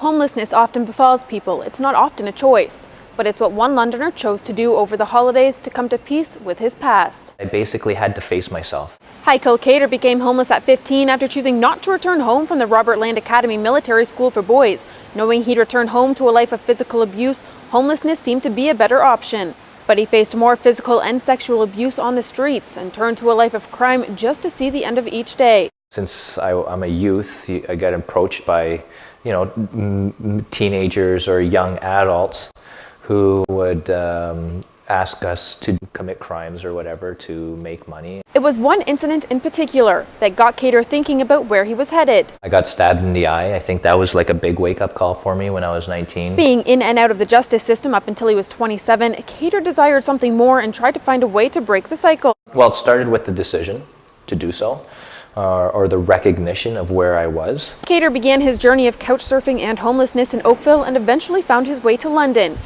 Homelessness often befalls people. It's not often a choice, but it's what one Londoner chose to do over the holidays to come to peace with his past. I basically had to face myself. Heiko Kater became homeless at 15 after choosing not to return home from the Robert Land Academy Military School for Boys. Knowing he'd return home to a life of physical abuse, homelessness seemed to be a better option. But he faced more physical and sexual abuse on the streets and turned to a life of crime just to see the end of each day. Since I'm a youth, I get approached by, teenagers or young adults who would ask us to commit crimes or whatever to make money. It was one incident in particular that got Kater thinking about where he was headed. I got stabbed in the eye. I think that was like a big wake-up call for me when I was 19. Being in and out of the justice system up until he was 27, Kater desired something more and tried to find a way to break the cycle. Well, it started with the decision to do so, or the recognition of where I was. Kater began his journey of couch surfing and homelessness in Oakville and eventually found his way to London.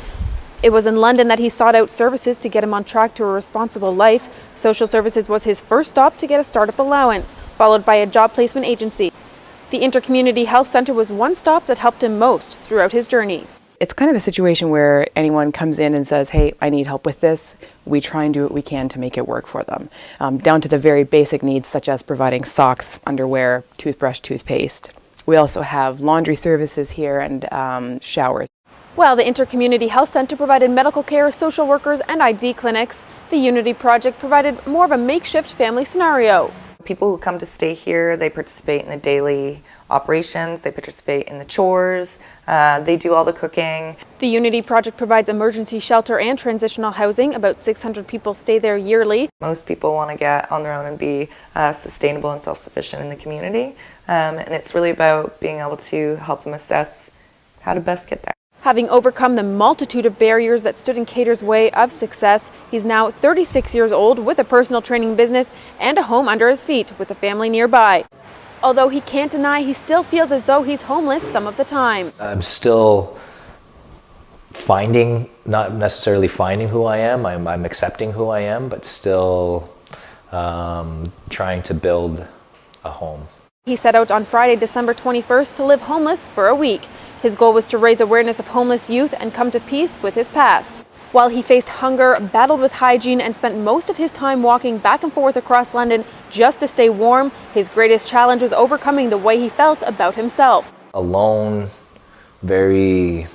It was in London that he sought out services to get him on track to a responsible life. Social services was his first stop to get a startup allowance, followed by a job placement agency. The Intercommunity Health Centre was one stop that helped him most throughout his journey. It's kind of a situation where anyone comes in and says, hey, I need help with this. We try and do what we can to make it work for them, down to the very basic needs such as providing socks, underwear, toothbrush, toothpaste. We also have laundry services here and showers. While the Intercommunity Health Centre provided medical care, social workers, and ID clinics, the Unity Project provided more of a makeshift family scenario. People who come to stay here, they participate in the daily operations, they participate in the chores, they do all the cooking. The Unity Project provides emergency shelter and transitional housing. About 600 people stay there yearly. Most people want to get on their own and be sustainable and self-sufficient in the community. And it's really about being able to help them assess how to best get there. Having overcome the multitude of barriers that stood in Kater's way of success, he's now 36 years old with a personal training business and a home under his feet with a family nearby. Although he can't deny he still feels as though he's homeless some of the time. I'm still not necessarily finding who I am. I'm accepting who I am, but still trying to build a home. He set out on Friday, December 21st to live homeless for a week. His goal was to raise awareness of homeless youth and come to peace with his past. While he faced hunger, battled with hygiene, and spent most of his time walking back and forth across London just to stay warm, his greatest challenge was overcoming the way he felt about himself. Alone, really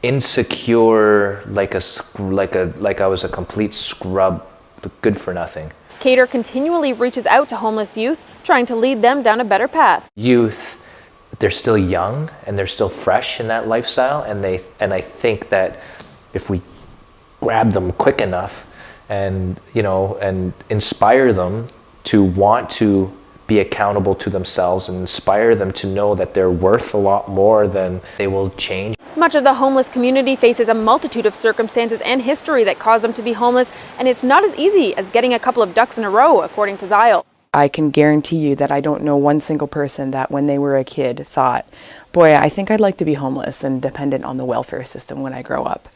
insecure, like I was a complete scrub, but good for nothing. Kater continually reaches out to homeless youth, trying to lead them down a better path. Youth, they're still young and they're still fresh in that lifestyle, and I think that if we grab them quick enough and inspire them to want to be accountable to themselves and inspire them to know that they're worth a lot more, then they will change. Much of the homeless community faces a multitude of circumstances and history that cause them to be homeless, and it's not as easy as getting a couple of ducks in a row, according to Zyle. I can guarantee you that I don't know one single person that when they were a kid thought, boy, I think I'd like to be homeless and dependent on the welfare system when I grow up.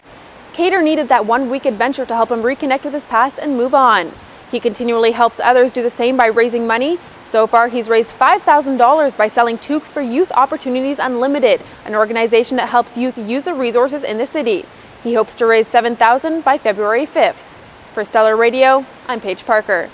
Kater needed that 1 week adventure to help him reconnect with his past and move on. He continually helps others do the same by raising money. So far, he's raised $5,000 by selling toques for Youth Opportunities Unlimited, an organization that helps youth use the resources in the city. He hopes to raise $7,000 by February 5th. For Stellar Radio, I'm Paige Parker.